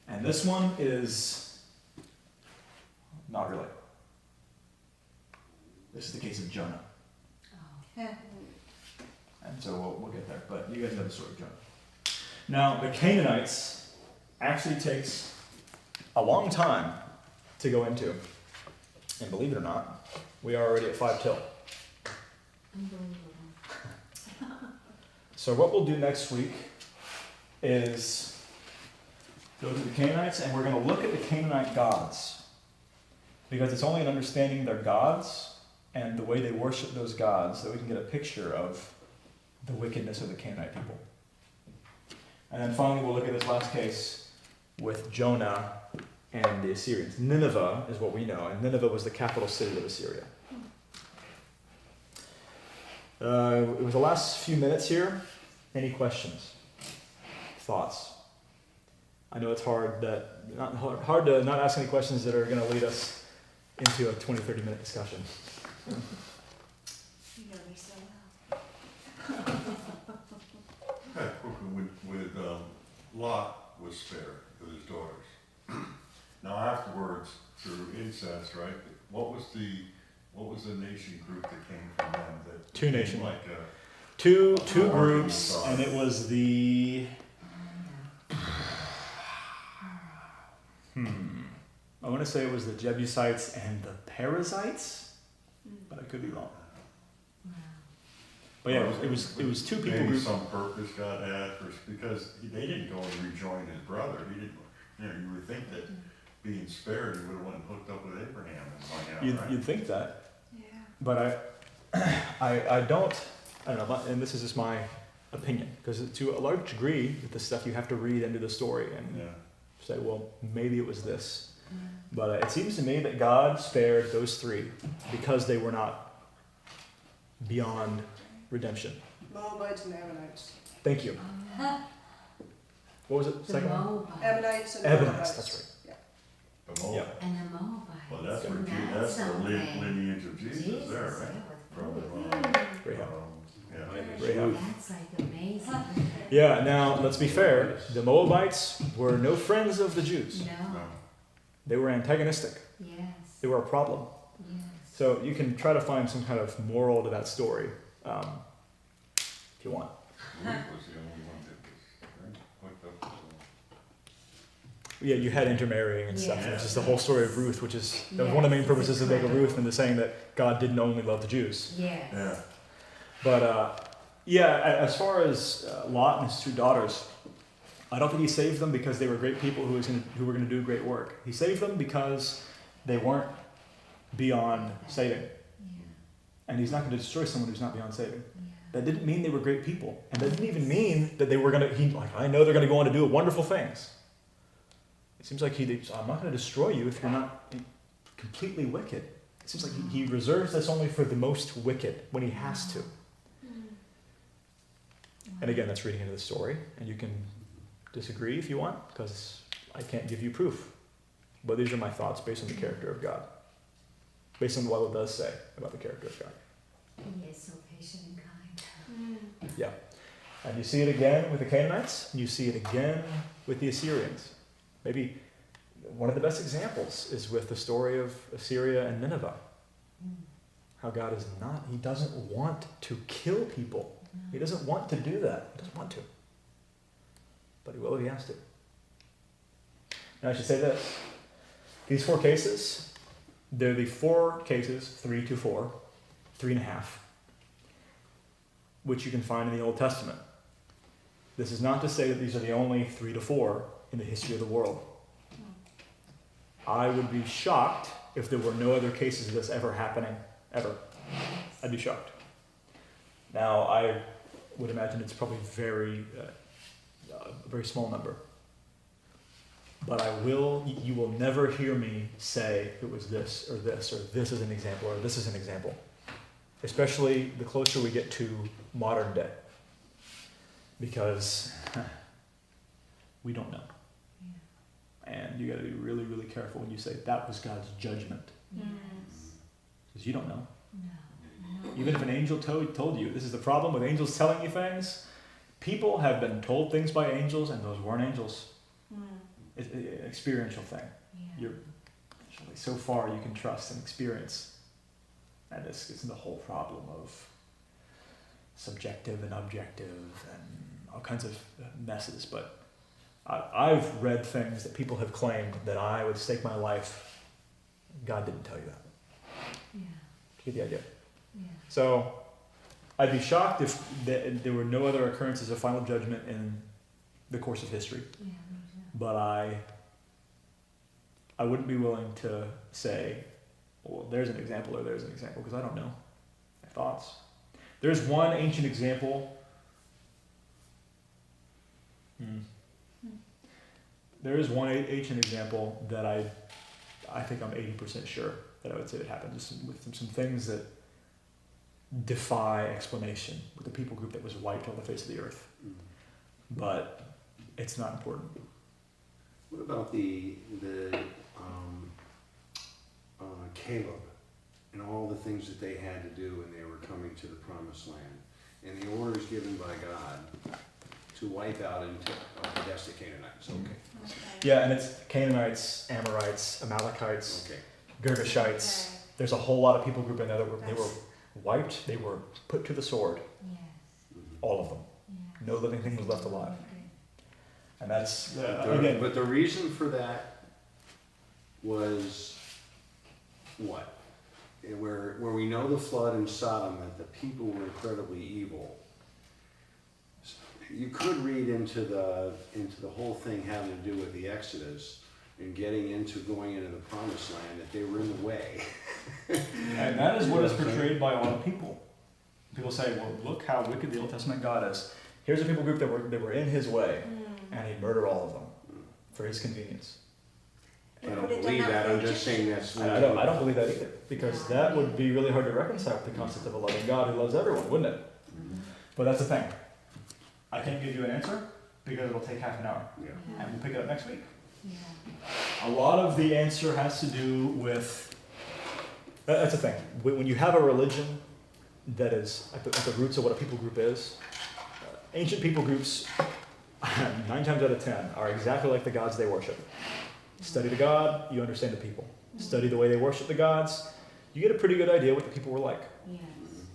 And this one is not really. This is the case of Jonah. Oh. And so we'll get there. But you guys know the story of Jonah. Now, the Canaanites actually takes a long time to go into. And believe it or not, we are already at 5 till. Unbelievable. So what we'll do next week is go to the Canaanites, and we're going to look at the Canaanite gods. Because it's only in understanding their gods and the way they worship those gods that we can get a picture of the wickedness of the Canaanite people. And then finally we'll look at this last case with Jonah and the Assyrians. Nineveh is what we know, and Nineveh was the capital city of Assyria. It was the last few minutes here. Any questions? Thoughts? I know it's hard to not ask any questions that are going to lead us into a 20, 30-minute discussion. You know me so well. Yeah, quickly, with Lot was spared with his daughters. Now afterwards, through incest, right? What was the nation group that came from them? That 2 nations. Like Two Morgan groups, saw and it. it was the I want to say it was the Jebusites and the Perizzites, but I could be wrong. Wow. But yeah, it was 2 people maybe groups. some purpose God had because they didn't go and rejoin his brother. He didn't. You would think that being spared, he would have went and hooked up with Abraham and hung out, right? You'd think that, Yeah. but I don't know, and this is just my opinion, because to a large degree, with this stuff, you have to read into the story and Yeah. say, well, maybe it was this. But it seems to me that God spared those 3 because they were not beyond redemption. Moabites and Ammonites. Thank you. What was it? The Second one? Moabites. Ammonites and Ammonites, Moabites. that's right. The Moab. Yeah. And the Moabites. Well, that's where Isn't that's the something? lineage of Jesus, there, right? Yeah, From with Rahab. yeah. Rahab. That's like amazing. Yeah, now, let's be fair. The Moabites were no friends of the Jews. No. No. They were antagonistic. Yes. They were a problem. Yes. So you can try to find some kind of moral to that story, if you want. Ruth was the only one that was hooked up with Yeah, you had intermarrying and stuff. Yeah. And it's just the whole story of Ruth, which is that was one of the main purposes of making Ruth, and the saying that God didn't only love the Jews. Yes. Yeah. But as far as Lot and his 2 daughters, I don't think he saved them because they were great people who were going to do great work. He saved them because they weren't beyond saving, Yeah. and he's not going to destroy someone who's not beyond saving. Yeah. That didn't mean they were great people, and that didn't even mean that they were going to. I know they're going to go on to do wonderful things. It seems like I'm not going to destroy you if you're not completely wicked. It seems like he reserves this only for the most wicked when he has to. And again, that's reading into the story, and you can disagree if you want, because I can't give you proof. But these are my thoughts based on the character of God, based on what the Bible does say about the character of God. He is so patient and kind. Yeah. And you see it again with the Canaanites, and you see it again with the Assyrians. Maybe one of the best examples is with the story of Assyria and Nineveh. How God is not, he doesn't want to kill people. He doesn't want to do that. He doesn't want to. But he will if he has to. Now I should say this. These 4 cases, they're the 4 cases, 3 to 4, 3.5, which you can find in the Old Testament. This is not to say that these are the only 3 to 4 in the history of the world. I would be shocked if there were no other cases of this ever happening, ever. I'd be shocked. Now, I would imagine it's probably a very small number. but you will never hear me say it was this, or this is an example, or this is an example. Especially the closer we get to modern day. Because we don't know. And you gotta be really, really careful when you say that was God's judgment. Yes. Because you don't know. No. Even if an angel told you, this is the problem with angels telling you things. People have been told things by angels, and those weren't angels. It's an experiential thing. Yeah. So far you can trust and experience. And this is the whole problem of subjective and objective and all kinds of messes. But I've read things that people have claimed that I would stake my life. God didn't tell you that. Yeah. You get the idea? Yeah. So I'd be shocked if there were no other occurrences of final judgment in the course of history. Yeah, me too. But I wouldn't be willing to say, well, there's an example or there's an example, because I don't know. I have thoughts. There's one ancient example. There is one ancient example that I think I'm 80% sure that I would say that happened, just with some things that defy explanation with the people group that was wiped on the face of the earth. But it's not important. What about the Caleb and all the things that they had to do when they were coming to the promised land, and the orders given by God to wipe out the rest of the Canaanites? Okay. Yeah, and it's Canaanites, Amorites, Amalekites, Okay. Girgashites. There's a whole lot of people group in there that they were wiped. They were put to the sword. Yes. All of them. Yeah. No living thing was left alive. Okay. And that's But but the reason for that was what? Where we know the flood in Sodom, that the people were incredibly evil. You could read into the whole thing having to do with the Exodus and getting into going into the promised land, that they were in the way. And that is what is portrayed by a lot of people. People say, well, look how wicked the Old Testament God is. Here's a people group that were in his way, and he'd murder all of them for his convenience. I don't believe that. I'm just saying that's. I don't believe that either, because that would be really hard to reconcile with the concept of a loving God who loves everyone, wouldn't it? But that's the thing. I can't give you an answer because it'll take half an hour, Yeah. and we'll pick it up next week. Yeah. A lot of the answer has to do with, that's the thing, when you have a religion that is at the roots of what a people group is, ancient people groups, 9 times out of 10, are exactly like the gods they worship. Study the god, you understand the people. Study the way they worship the gods, you get a pretty good idea what the people were like. Yes.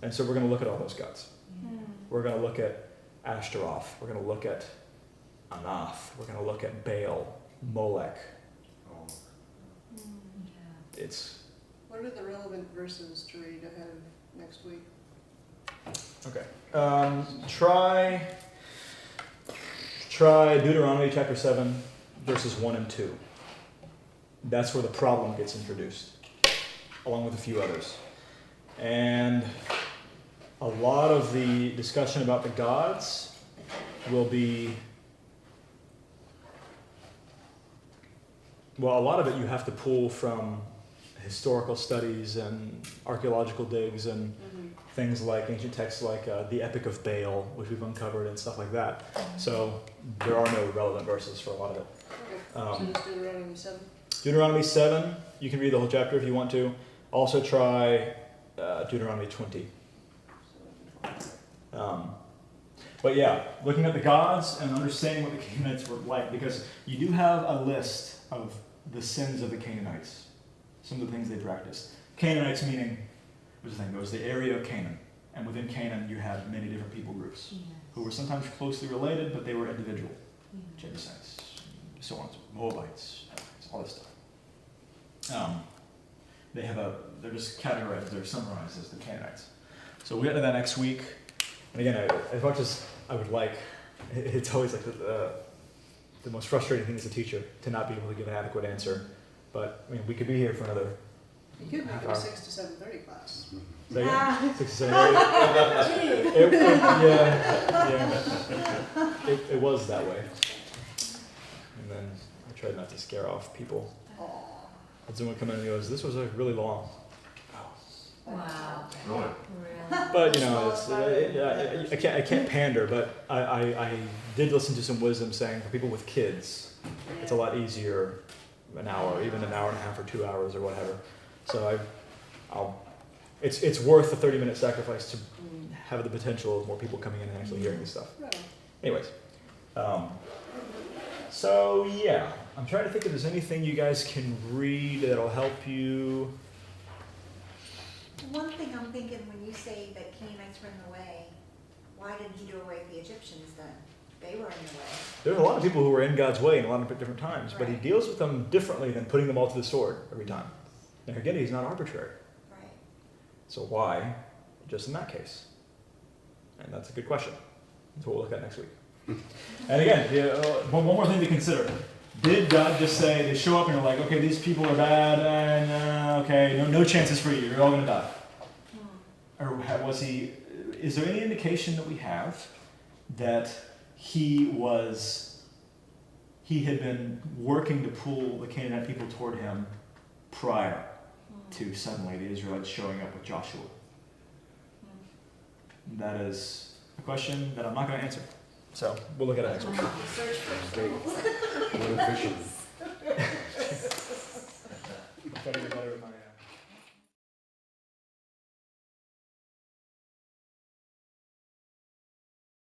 And so we're going to look at all those gods. Yeah. We're going to look at Ashtaroth, we're going to look at Anath, we're going to look at Baal, Molech. Yeah. It's What are the relevant verses to read ahead of next week? okay. Try Deuteronomy chapter 7, verses 1 and 2. That's where the problem gets introduced, along with a few others. And a lot of the discussion about the gods will be, well, a lot of it you have to pull from historical studies and archaeological digs and things like ancient texts like the Epic of Baal, which we've uncovered, and stuff like that. So there are no relevant verses for a lot of it. Okay, so just Deuteronomy 7. Deuteronomy 7, you can read the whole chapter if you want to. Also try Deuteronomy 20. But yeah, looking at the gods and understanding what the Canaanites were like, because you do have a list of the sins of the Canaanites, some of the things they practiced. Canaanites meaning, what's the thing, it was the area of Canaan, and within Canaan you had many different people groups who were sometimes closely related, but they were individual. Jebusites, so on, Moabites, all this stuff. They're just categorized, they're summarized as the Canaanites. So we'll get to that next week. And again, as much as I would like, it's always like the most frustrating thing as a teacher to not be able to give an adequate answer. But I mean, we could be here for another. You could make half it hour. a 6 to 7:30 class. So, yeah, 6 to 7. It was that way. And then I tried not to scare off people. Aw. But someone come in and goes, "This was a really long." Wow. Really? Really? But you know, I can't pander. But I did listen to some wisdom saying for people with kids, it's a lot easier, an hour, even an hour and a half or 2 hours or whatever. So it's worth the 30-minute sacrifice to have the potential of more people coming in and actually hearing this stuff. Right. Anyways, so yeah, I'm trying to think if there's anything you guys can read that'll help you. One thing I'm thinking when you say that Canaanites were in the way, why didn't he do away with the Egyptians then? They were in the way. There's a lot of people who were in God's way in a lot of different times, but he Right. deals with them differently than putting them all to the sword every time. And again, he's not arbitrary. Right. So why just in that case? And that's a good question. That's what we'll look at next week. And again, one more thing to consider. Did God just say, they show up and they're like, okay, these people are bad, and okay, no chances for you, you're all going to die? Or was he, is there any indication that we have that he had been working to pull the Canaanite people toward him prior to suddenly the Israelites showing up with Joshua? That is a question that I'm not going to answer. So we'll look at it next week. Search first. Okay. What a fisherman. Better remind